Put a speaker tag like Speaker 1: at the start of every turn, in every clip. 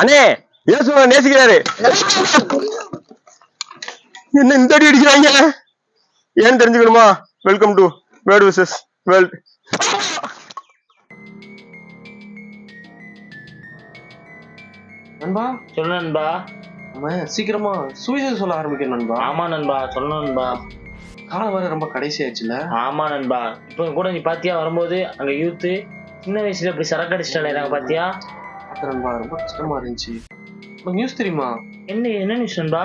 Speaker 1: அண்ணே இயேசுவை நேசிக்கிறாரு. என்ன இந்த அடி அடிக்கிறாங்க ஏன்னு தெரிஞ்சுக்கணுமா? Welcome to world visas world.
Speaker 2: நண்பா
Speaker 3: சொல்லு நண்பா.
Speaker 2: நம்ம சீக்கிரமா சுவிசேஷம் சொல்ல ஆரம்பிக்கணும் நண்பா.
Speaker 3: ஆமா நண்பா, சொல்லணும் நண்பா.
Speaker 2: காலம் வர ரொம்ப கடைசி ஆயிடுச்சுல.
Speaker 3: ஆமா நண்பா. இப்போ கூட நீ பாத்தியா வரும்போது அங்க யூத்து சின்ன வயசுல இப்படி சரக்கு அடிச்சுட்டாங்க பாத்தியா?
Speaker 2: அது நண்பா ரொம்ப கஷ்டமா இருந்துச்சு. நியூஸ் தெரியுமா?
Speaker 3: என்ன நியூஸ் நண்பா?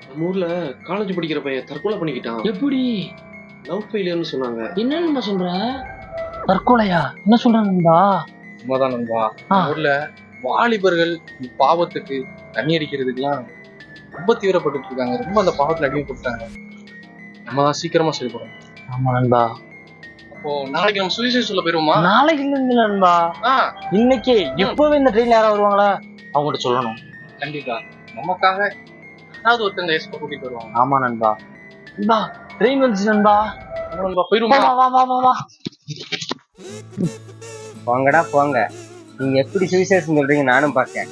Speaker 2: நம்ம ஊர்ல காலேஜ் படிக்கிற பையன் தற்கொலை பண்ணிக்கிட்டான்.
Speaker 3: எப்படி?
Speaker 2: லவ் ஃபெயிலியர்னு சொன்னாங்க.
Speaker 3: என்ன நண்பா சொல்ற? தற்கொலையா? என்ன சொல்ற நண்பா?
Speaker 2: உண்மைதான் நண்பா. ஊர்ல வாலிபர்கள் பாவத்துக்கு தண்ணி அடிக்கிறதுக்கெல்லாம் ரொம்ப தீவிரப்பட்டு இருக்காங்க. ரொம்ப அந்த பாவத்துல அடிமைப்பட்டாங்க. நம்ம தான் சீக்கிரமா செயல்படணும்.
Speaker 3: ஆமா நண்பா.
Speaker 2: அப்போ நாளைக்கு நம்ம சுவிசேஷம் சொல்ல போயிருவோமா?
Speaker 3: நாளைக்கு இல்ல நண்பா, இன்னைக்கு எப்பவே இந்த ட்ரெயின்ல யாராவது வருவாங்களா அவங்ககிட்ட சொல்லணும்.
Speaker 2: கண்டிப்பா நமக்காக ஏதாவது ஒருத்தங்க ஏசப்பா கூட்டிட்டு வருவாங்க.
Speaker 3: ஆமா நண்பா. நண்பா ட்ரெயின் வந்துச்சு நண்பா.
Speaker 2: நண்பா போயிருவோமா?
Speaker 3: வா வா வா வா.
Speaker 4: போங்கடா போங்க, நீங்க எப்படி சுவிசேஷம் சொல்றீங்க நானும் பார்க்கேன்.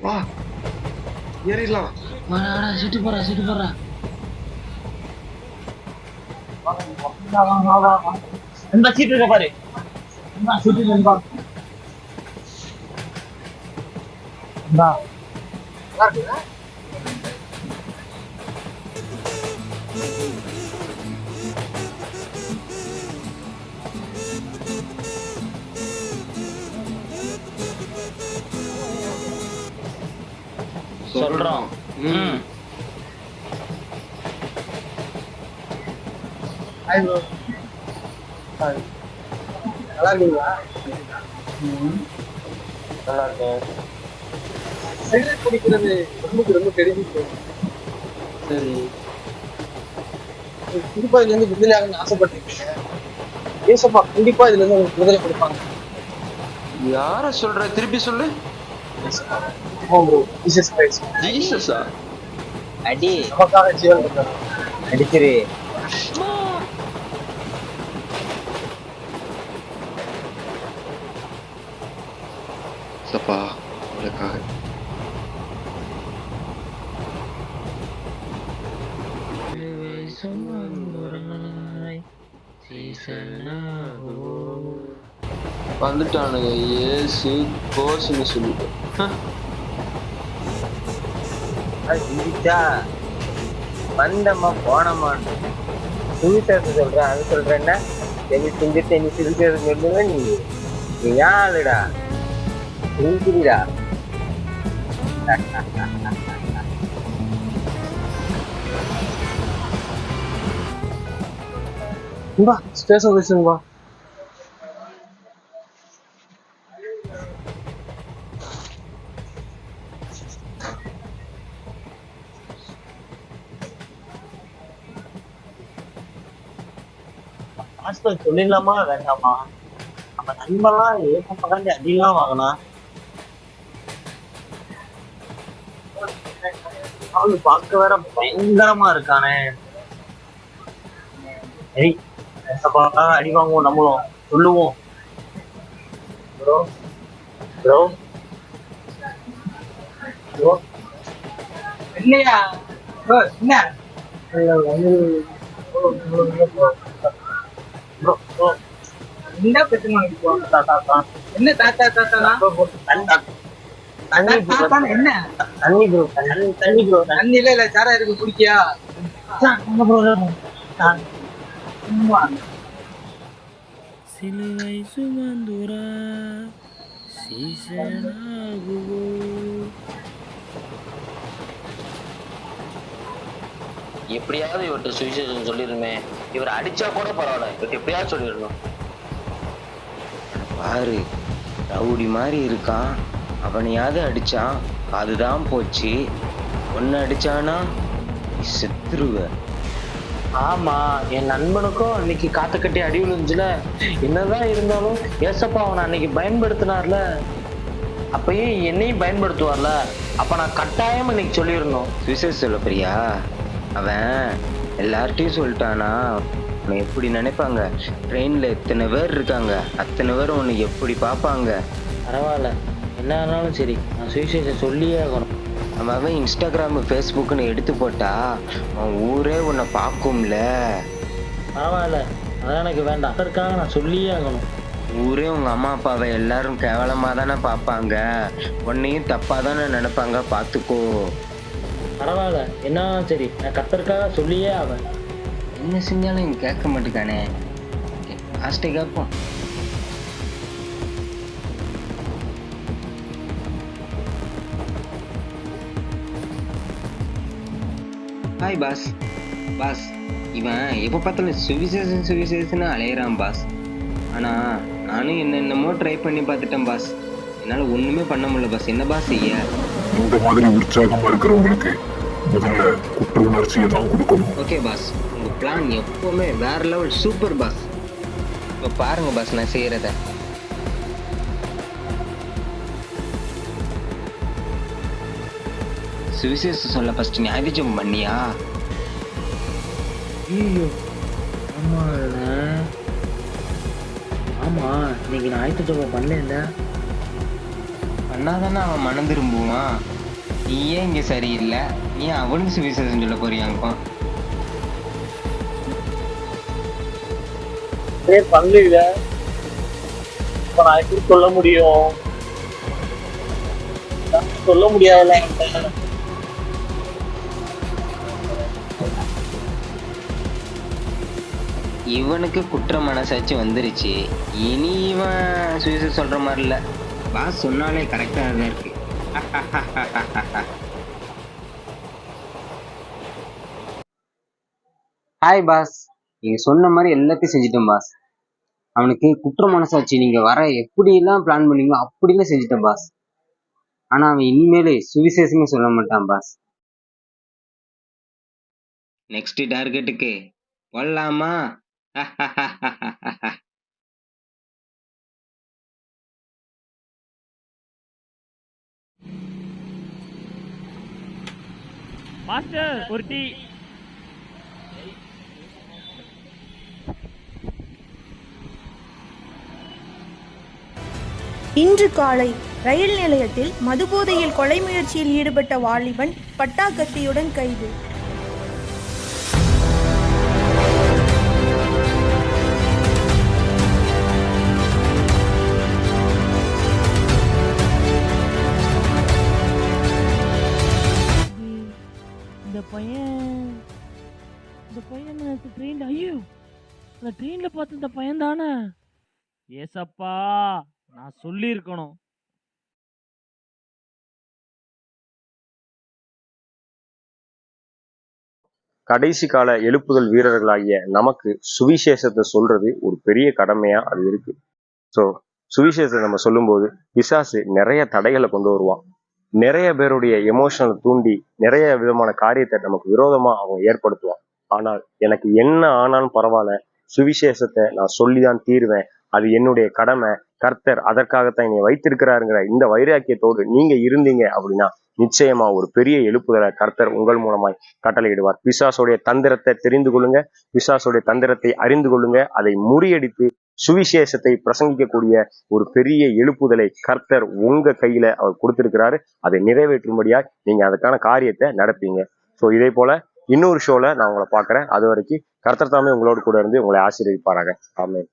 Speaker 2: வா ஏறிடலாம்.
Speaker 3: சுட்டு போறா சீட்டு இருக்க பாரு. சுட்டு நண்பா. சொல்றோம்.
Speaker 4: நல்லா இருக்கீங்களா?
Speaker 3: நல்லா இருக்கேன்.
Speaker 4: சிகரெட் குடிக்கிறது ரொம்ப தெரிஞ்சு.
Speaker 2: சரி,
Speaker 4: கண்டிப்பா இதுல இருந்து விடுதலை ஆகணும்னு ஆசைப்பட்டிருக்கீங்க. ஏசப்பா கண்டிப்பா இதுல இருந்து உங்களுக்கு விடுதலை கொடுப்பாங்க.
Speaker 2: யார சொல்ற? திருப்பி சொல்லு. ஜீசஸா?
Speaker 4: அடி நமக்காக ஜீவன் கொடுத்தாரு. அடிச்சிரு.
Speaker 2: சப்பா உனக்காக. வந்துட்டானுங்க ஏசு கோஸ்ன்னு சொல்லிட்டு.
Speaker 4: சிந்திச்சா வந்தம்மா போனமான்னு சுவிசேஷம் சொல்றேன், அது சொல்றேன்னா தெனி செஞ்சுட்டு நீ சுவிசேஷம் சொல்லுங்க. நீ யாருடா செஞ்சுடா.
Speaker 2: ஸ்டேஷன் வச்சுங்க.
Speaker 3: சொல்லிடலாமா வேண்டாமா? நம்ம நண்பெல்லாம் ஏகப்பக்காண்டி அடிலாம் வாங்கினா அவனு பார்க்க வேற பயங்கரமா இருக்கானே. சரி அடி வாங்குவோம், நம்மளும் சொல்லுவோம். ப்ரோ ப்ரோ ப்ரோ இல்லையா ப்ரோ? என்ன என்ன பிரச்சனை? என்ன தாத்தா தாத்தா என்ன தண்ணி ப்ரோ? தண்ணி ப்ரோ. தண்ணி இல்ல சாரா இருக்கு, குடிக்கியா?
Speaker 5: சிலுவை சுமந்துரா சீசனாகுவோ.
Speaker 3: எப்படியாவது இவர்கிட்ட சுவிசேஷம் சொல்லிருமே. இவர் அடிச்சா கூட பரவாயில்ல, இவர்கிட்ட எப்படியாவது சொல்லிடணும்.
Speaker 6: பாரு, ரவுடி மாதிரி இருக்கான். அவனையாவது அடிச்சான், அதுதான் போச்சு. ஒன்னு அடிச்சானா நீ செத்துருவ.
Speaker 3: ஆமா, என் நண்பனுக்கும் அன்னைக்கு காத்து கட்டி அடி விழுந்துச்சுல. என்னதான் இருந்தாலும் ஏசப்பா அவனை அன்னைக்கு பயன்படுத்தினார்ல, அப்பயும் என்னையும் பயன்படுத்துவார்ல. அப்ப நான் கட்டாயம் இன்னைக்கு சொல்லிடணும்.
Speaker 6: சுவிசேஷ சொல்ல பிரியா, அவன் எல்லார்ட்டையும் சொல்லிட்டானா உன்னை எப்படி நினைப்பாங்க? ட்ரெயின்ல எத்தனை பேர் இருக்காங்க, அத்தனை பேர் உன்னை எப்படி பார்ப்பாங்க?
Speaker 3: பரவாயில்ல, என்ன ஆனாலும் சரி, நான் சுவிசேஷம் சொல்லியே ஆகணும்.
Speaker 6: அவன் இன்ஸ்டாகிராம் ஃபேஸ்புக்குன்னு எடுத்து போட்டா அவன் ஊரே உன்னை பார்க்கும்ல.
Speaker 3: பரவாயில்ல, அதான் எனக்கு வேண்டாம். அதற்காக நான் சொல்லியே ஆகணும்.
Speaker 6: ஊரே உங்க அம்மா அப்பாவை எல்லாரும் கேவலமா தானே பார்ப்பாங்க, உன்னையும் தப்பா தானே நினைப்பாங்க, பார்த்துக்கோ.
Speaker 3: பரவாயில்ல, என்ன ஆனாலும் சரி, நான் கத்தருக்காக சொல்லியே ஆவேன்.
Speaker 6: என்ன செஞ்சாலும் இங்க கேட்க மாட்டேக்கானே. லாஸ்ட்டை கேட்போம். Hi boss. பாஸ், இவன் எப்போ பார்த்தாலும் சுவிசேஷன்னு அலையிறான் பாஸ். ஆனால் நானும் என்னென்னமோ ட்ரை பண்ணி பார்த்துட்டேன் பாஸ். என்னால் ஒன்றுமே பண்ண முடியல பாஸ். என்ன பாஸ் செய்ய?
Speaker 7: இந்த மாதிரி உற்சாகமா இருக்கிறவங்களுக்கு முதல்ல குற்ற உணர்ச்சியை தான் கொடுக்கணும்.
Speaker 6: ஓகே பாஸ், உங்கள் பிளான் எப்போவுமே வேற லெவல், சூப்பர் பாஸ். இப்போ பாருங்க பாஸ் நான் செய்கிறத. சுவிசேஷம் சொல்ல ஃபர்ஸ்ட் ஞாயிற்றுக்கிழமை பண்ணியா?
Speaker 3: ஐயோ, ஆமா, இன்னைக்கு நான் ஞாயிற்றுக்கிழமை பண்ணல.
Speaker 6: பண்ணாதானே அவன் மனம் திரும்புவான். நீ ஏன் இங்கே சரியில்லை? நீ அவனுக்கு சுவிசேஷம் சொல்ல போறியாங்கப்பா?
Speaker 3: பண்ணல, இப்ப நான் எப்படி சொல்ல முடியும்? சொல்ல முடியாதுல்ல.
Speaker 6: இவனுக்கு குற்ற மனசாட்சி வந்துருச்சு. இனி இவன் சுவிசேஷம் சொல்ற மாதிரி இல்லை. பாஸ் சொன்னாலே கரெக்டாக தான் இருக்கு. ஹாய் பாஸ், நீங்க சொன்ன மாதிரி எல்லாத்தையும் செஞ்சிட்டேன் பாஸ். அவனுக்கு குற்ற மனசாட்சி நீங்க வர எப்படிலாம் பிளான் பண்ணீங்களோ அப்படிலாம் செஞ்சிட்டேன் பாஸ். ஆனா அவன் இனிமேலே சுவிசேஷமே சொல்ல மாட்டான் பாஸ். நெக்ஸ்ட் டார்கெட்டுக்கு போடலாமா?
Speaker 5: மாஸ்டர் ஒரு டீ.
Speaker 8: இன்று காலை ரயில் நிலையத்தில் மதுபோதையில் கொலை முயற்சியில் ஈடுபட்ட வாலிபன் பட்டாக்கத்தியுடன் கைது.
Speaker 5: இந்த பையன் ட்ரெயின், ஐயோ அந்த ட்ரெயின்ல பார்த்து இந்த பையன் தானே. ஏசப்பா, நான் சொல்லியிருக்கணும்.
Speaker 1: கடைசி கால எழுப்புதல் வீரர்களாகிய நமக்கு சுவிசேஷத்தை சொல்றது ஒரு பெரிய கடமையா அது இருக்கு. ஸோ சுவிசேஷத்தை நம்ம சொல்லும்போது பிசாசு நிறைய தடைகளை கொண்டு வருவான். நிறைய பேருடைய எமோஷனலை தூண்டி நிறைய விதமான காரியத்தை நமக்கு விரோதமா அவன் ஏற்படுத்துவான். ஆனால் எனக்கு என்ன ஆனாலும் பரவாயில்ல, சுவிசேஷத்தை நான் சொல்லிதான் தீருவேன், அது என்னுடைய கடமை, கர்த்தர் அதற்காகத்தான் என்னை வைத்திருக்கிறாருங்கிற இந்த வைராக்கியத்தோடு நீங்க இருந்தீங்க அப்படின்னா நிச்சயமா ஒரு பெரிய எழுப்புதலை கர்த்தர் உங்கள் மூலமாய் கட்டளையிடுவார். பிசாசுடைய தந்திரத்தை தெரிந்து கொள்ளுங்க, பிசாசுடைய தந்திரத்தை அறிந்து கொள்ளுங்க, அதை முறியடித்து சுவிசேஷத்தை பிரசங்கிக்கக்கூடிய ஒரு பெரிய எழுப்புதலை கர்த்தர் உங்க கையில அவர் கொடுத்திருக்கிறாரு. அதை நிறைவேற்றும்படியா நீங்க அதுக்கான காரியத்தை நடப்பீங்க. ஸோ இதே போல இன்னொரு ஷோல நான் உங்களை பார்க்குறேன். அது வரைக்கும் கர்த்தர் தாமே உங்களோடு கூட இருந்து உங்களை ஆசீர்வதிப்பாராங்க. ஆமென்.